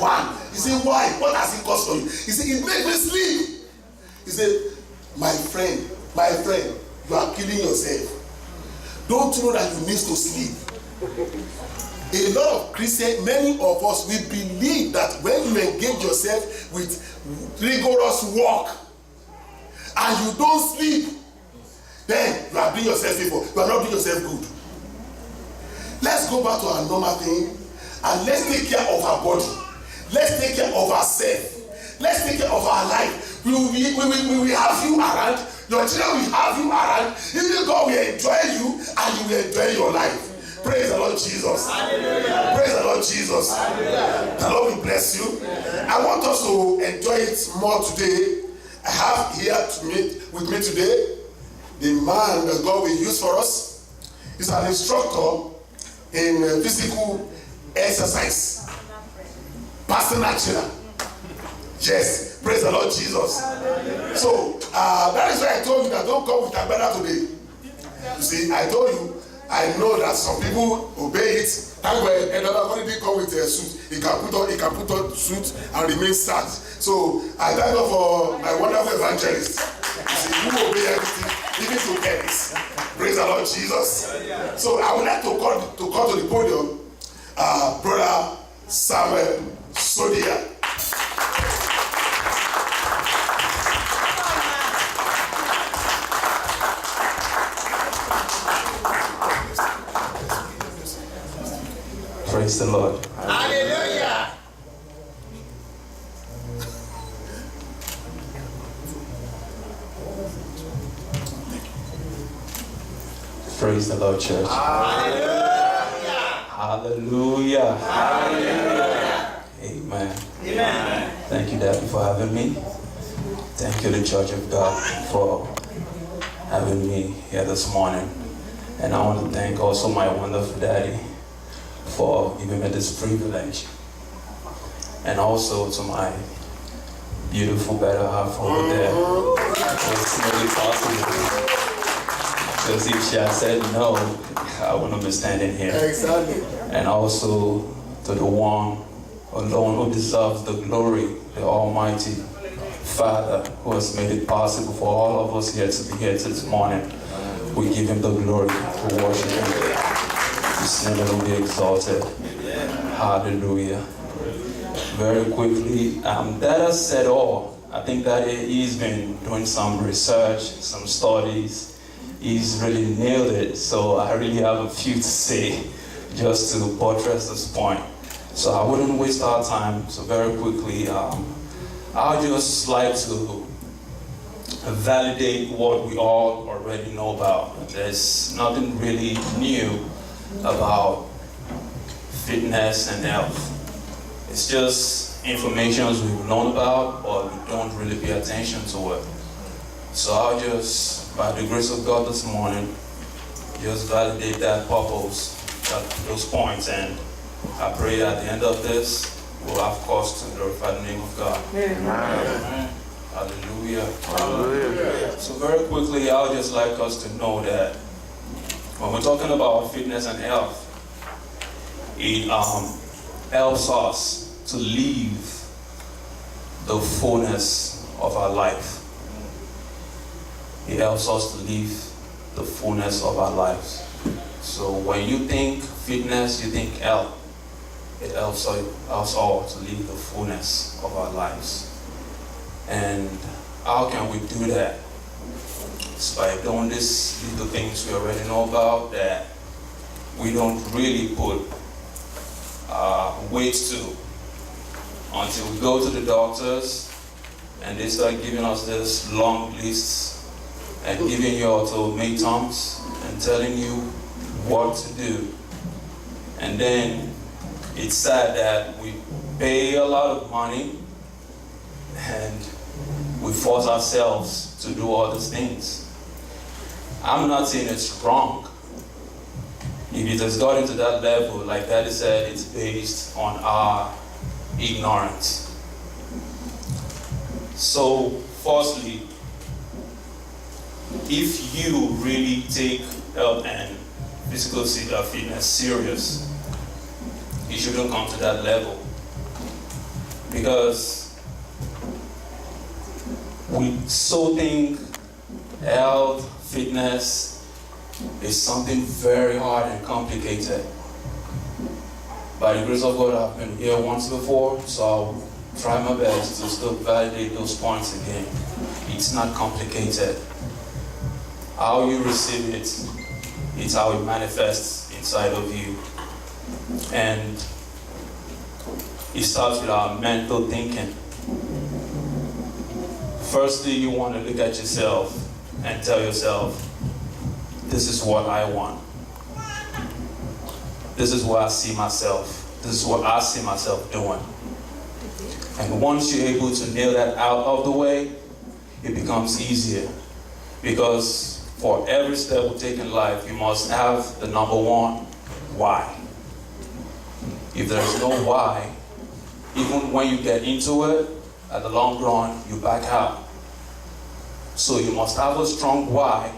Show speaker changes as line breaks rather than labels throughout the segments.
one. He said, why? What has it cost for you? He said, it makes me sleep. He said, my friend, you are killing yourself. Don't you know that you need to sleep? A lot of Christians, many of us, we believe that when you engage yourself with rigorous work and you don't sleep, then you are doing yourself evil. You are not doing yourself good. Let's go back to our normal thing and let's take care of our body. Let's take care of ourselves. Let's take care of our life. We will have you around. Your children will have you around. Even God will enjoy you and you will enjoy your life. Praise the Lord Jesus. Hallelujah. Praise the Lord Jesus. Hallelujah. The Lord will bless you. I want us to enjoy it more today. I have here with me today the man that God will use for us. He's an instructor in physical exercise. Personal trainer. Yes. Praise the Lord Jesus. Hallelujah. So that is why I told you that don't come with a banner today. You see, I told you. I know that some people obey it. That's why another didn't come with a suit. He can put on suit and remain sad. So I thank God for my wonderful evangelist. You see, who obey everything, even to parents. Praise the Lord Jesus. So I would like to call to the podium, Brother Samuel Sodia.
Praise the Lord.
Hallelujah.
Praise the Lord, church.
Hallelujah.
Hallelujah.
Hallelujah.
Amen.
Amen.
Thank you, Daddy, for having me. Thank you, the Church of God, for having me here this morning. And I want to thank also my wonderful Daddy for giving me this privilege. And also to my beautiful better half over there. It's really possible. Because if she had said no, I wouldn't be standing here.
Exactly.
And also to the one alone who deserves the glory, the Almighty Father, who has made it possible for all of us here to be here this morning. We give him the glory, we worship him. His name will be exalted. Hallelujah. Very quickly, that has said all. I think that he's been doing some research, some studies. He's really nailed it. So I really have a few to say just to buttress this point. So I wouldn't waste our time. So very quickly, I'll just like to validate what we all already know about. There's nothing really new about fitness and health. It's just information we've known about, but we don't really pay attention to it. So I'll just, by the grace of God this morning, just validate that purpose, those points, and I pray that at the end of this, we'll have cause to glorify the name of God. Amen. Hallelujah. Hallelujah. So very quickly, I would just like us to know that when we're talking about fitness and health, it helps us to live the fullness of our life. It helps us to live the fullness of our lives. So when you think fitness, you think health. It helps us all to live the fullness of our lives. And how can we do that? It's by doing these little things we already know about that we don't really put weight to until we go to the doctors and they start giving us this long lists and giving you ultimatums and telling you what to do. And then it's sad that we pay a lot of money and we force ourselves to do all these things. I'm not saying it's wrong. If it has gotten to that level, like Daddy said, it's based on our ignorance. So, firstly, if you really take health and physical fitness serious, you shouldn't come to that level. Because we so think health, fitness is something very hard and complicated. By the grace of God, I've been here once before, so I'll try my best to still validate those points again. It's not complicated. How you receive it, it's how it manifests inside of you. And it starts with our mental thinking. Firstly, you want to look at yourself and tell yourself, this is what I want. This is what I see myself. This is what I see myself doing. And once you're able to nail that out of the way, it becomes easier. Because for every step we take in life, you must have the number one, why. If there's no why, even when you get into it, at the long run, you back out. So you must have a strong why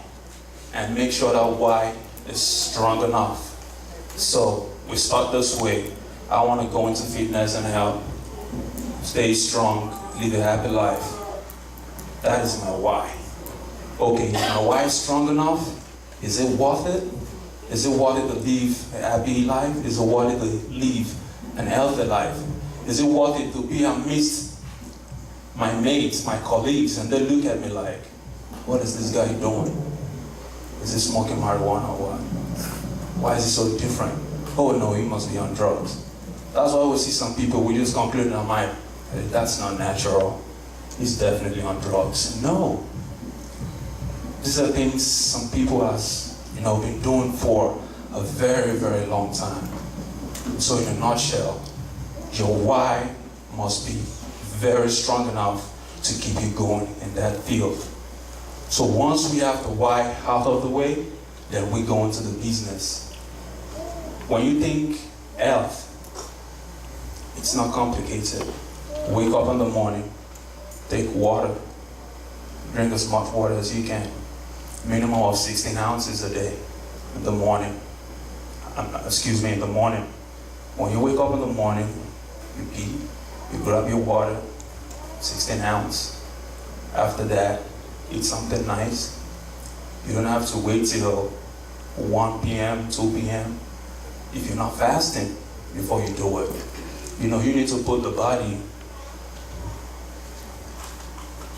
and make sure that why is strong enough. So we start this way. I want to go into fitness and health, stay strong, live a happy life. That is my why. Okay, is my why strong enough? Is it worth it? Is it worth it to live a happy life? Is it worth it to live an healthy life? Is it worth it to be amidst my mates, my colleagues, and they look at me like, what is this guy doing? Is he smoking marijuana or what? Why is he so different? Oh no, he must be on drugs. That's why we see some people, we just conclude in our mind, hey, that's not natural. He's definitely on drugs. No. These are things some people has, been doing for a very, very long time. So in a nutshell, your why must be very strong enough to keep you going in that field. So once we have the why out of the way, then we go into the business. When you think health, it's not complicated. Wake up in the morning, take water, drink as much water as you can. Minimum of 16 ounces a day in the morning. In the morning. When you wake up in the morning, you eat, you grab your water, 16 ounces. After that, eat something nice. You don't have to wait till 1 p.m., 2 p.m. if you're not fasting before you do it. You need to put the body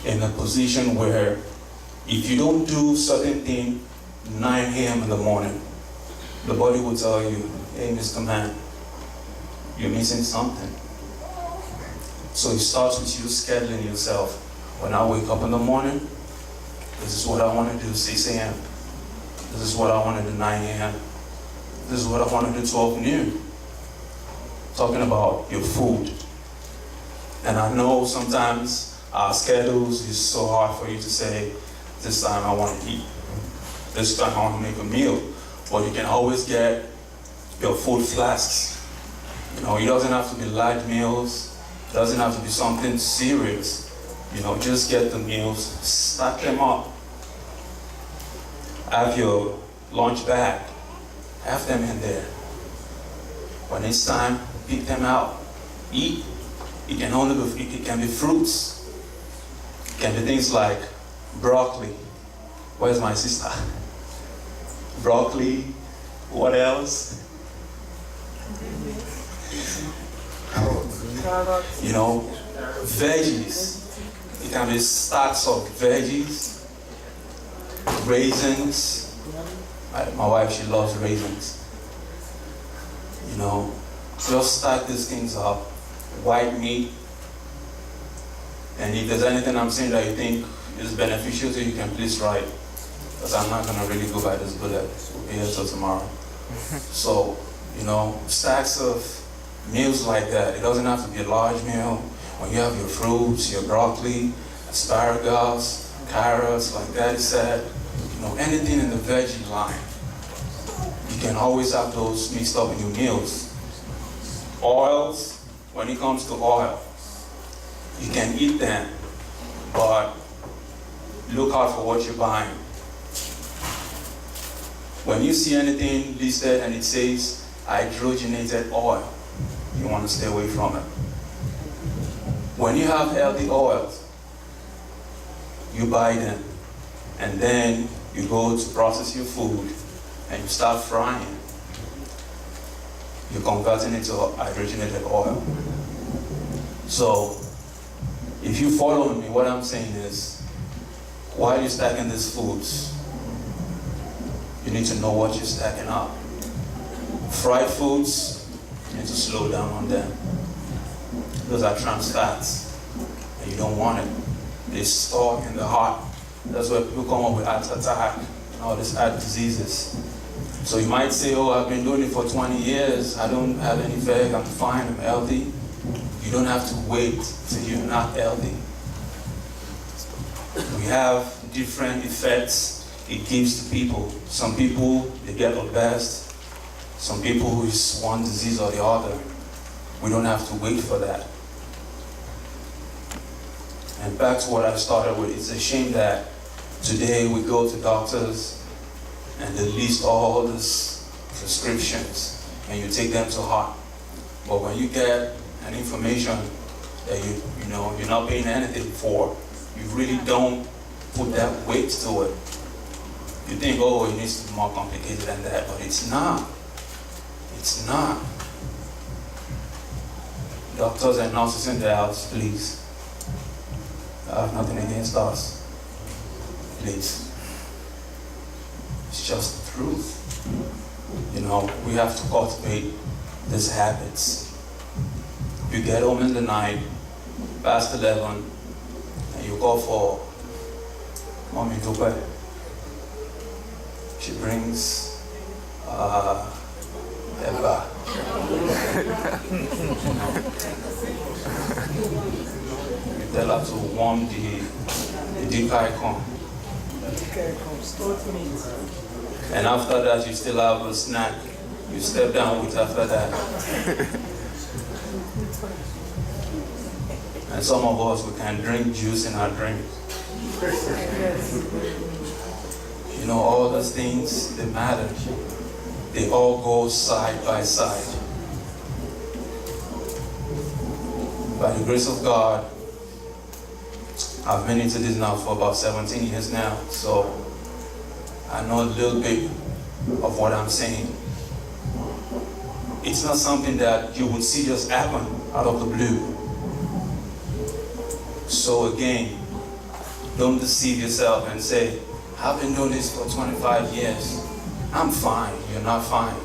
in a position where if you don't do certain thing 9 a.m. in the morning, the body will tell you, hey, Mr. Man, you're missing something. So it starts with you scheduling yourself. When I wake up in the morning, this is what I want to do 6 a.m. This is what I want to do 9 a.m. This is what I want to do 12 noon. Talking about your food. And I know sometimes our schedules is so hard for you to say, this time I want to eat. This time I want to make a meal. But you can always get your food flasks. It doesn't have to be large meals. It doesn't have to be something serious. Just get the meals, stack them up. Have your lunch bag. Have them in there. When it's time, pick them out. Eat. It can be fruits. It can be things like broccoli. Where's my sister? Broccoli. What else? Veggies. It can be stacks of veggies, raisins. My wife, she loves raisins. Just stack these things up. White meat. And if there's anything I'm saying that you think is beneficial to you, can please write. Because I'm not going to really go by this bullet. We'll be here till tomorrow. So, stacks of meals like that. It doesn't have to be a large meal. When you have your fruits, your broccoli, asparagus, carrots, like Daddy said, anything in the veggie line, you can always have those mixed up in your meals. Oils, when it comes to oil, you can eat them, but look out for what you're buying. When you see anything listed and it says hydrogenated oil, you want to stay away from it. When you have healthy oils, you buy them, and then you go to process your food, and you start frying. You're converting it to hydrogenated oil. So, if you follow me, what I'm saying is, while you're stacking these foods, you need to know what you're stacking up. Fried foods, you need to slow down on them. Those are trans fats, and you don't want it. They store in the heart. That's where people come up with heart attack and all these heart diseases. So you might say, oh, I've been doing it for 20 years. I don't have any effect. I'm fine. I'm healthy. You don't have to wait till you're not healthy. We have different effects it gives to people. Some people, they get obese. Some people, it's one disease or the other. We don't have to wait for that. And back to what I started with, it's a shame that today we go to doctors and they list all these prescriptions and you take them to heart. But when you get an information that you're not paying anything for, you really don't put that weight to it. You think, oh, it needs to be more complicated than that, but it's not. It's not. Doctors and nurses in the house, please. I have nothing against us. Please. It's just the truth. We have to cultivate these habits. You get home in the night, past 11, and you call for Mommy Dupe. She brings Eba. You tell her to warm the deep icon. And after that, you still have a snack. You step down with after that. And some of us, we can drink juice in our drink. All those things, they matter. They all go side by side. By the grace of God, I've been into this now for about 17 years now, so I know a little bit of what I'm saying. It's not something that you would see just happen out of the blue. So again, don't deceive yourself and say, I've been doing this for 25 years. I'm fine. You're not fine.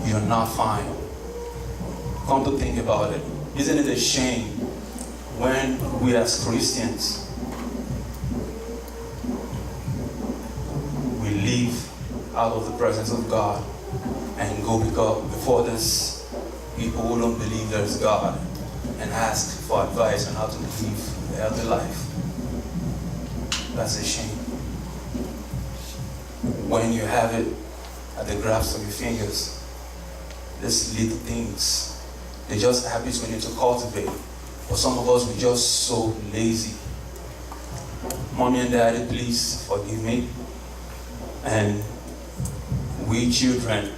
You're not fine. Come to think about it. Isn't it a shame when we as Christians, we leave out of the presence of God and go before these people who don't believe there's God and ask for advice on how to live a healthy life? That's a shame. When you have it at the grasp of your fingers, these little things, they're just habits we need to cultivate. For some of us, we're just so lazy. Mommy and Daddy, please forgive me. And we children,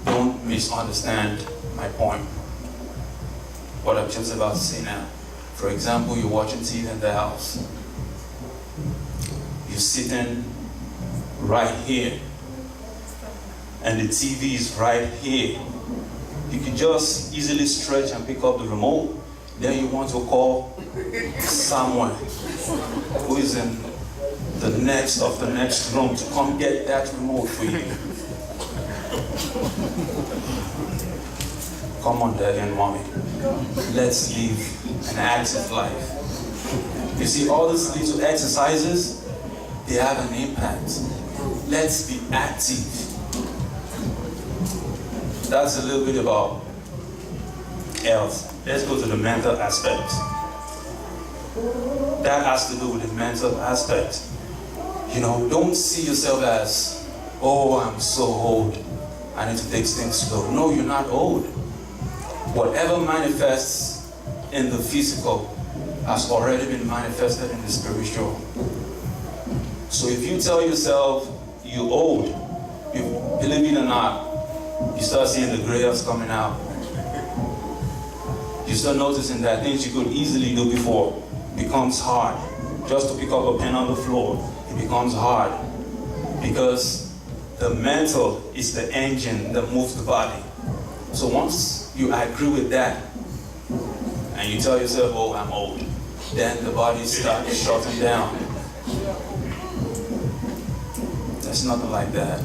don't misunderstand my point. What I'm just about to say now. For example, you're watching TV in the house. You're sitting right here, and the TV is right here. You can just easily stretch and pick up the remote. Then you want to call someone who is in the next room to come get that remote for you. Come on, Daddy and Mommy. Let's live an active life. You see, all these little exercises, they have an impact. Let's be active. That's a little bit about health. Let's go to the mental aspect. That has to do with the mental aspect. Don't see yourself as, oh, I'm so old, I need to take things slow. No, you're not old. Whatever manifests in the physical has already been manifested in the spiritual. So if you tell yourself you're old, you believe it or not, you start seeing the gray hairs coming out. You start noticing that things you could easily do before becomes hard. Just to pick up a pen on the floor, it becomes hard. Because the mental is the engine that moves the body. So once you agree with that, and you tell yourself, oh, I'm old, then the body starts shutting down. There's nothing like that.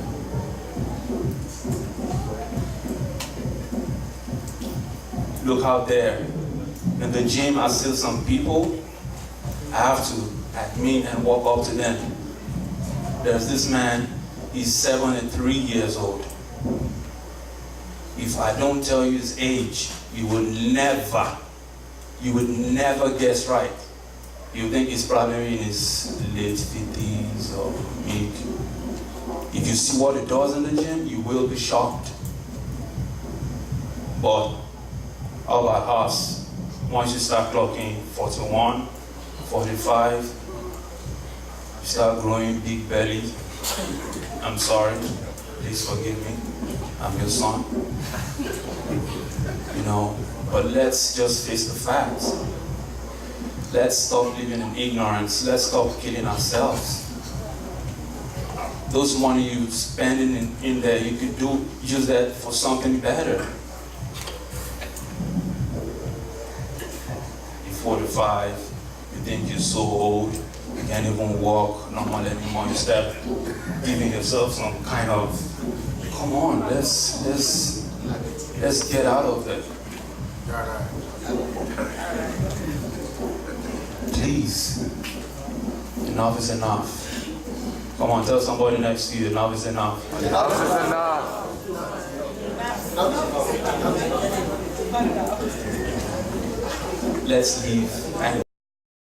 Look out there. In the gym, I see some people, I have to admit and walk up to them. There's this man, he's 73 years old. If I don't tell you his age, you would never guess right. You think he's probably in his late 50s or mid. If you see what he does in the gym, you will be shocked. But how about us? Once you start clocking 41, 45, you start growing big belly. I'm sorry, please forgive me. I'm your son. You know, but let's just face the facts. Let's stop living in ignorance. Let's stop killing ourselves. Those money you spending in there, you could use that for something better. You're 45, you think you're so old, you can't even walk normal anymore. You start giving yourself some kind of, come on, let's get out of that. Please, enough is enough. Come on, tell somebody next to you, enough is enough.
Enough is enough.
Let's live and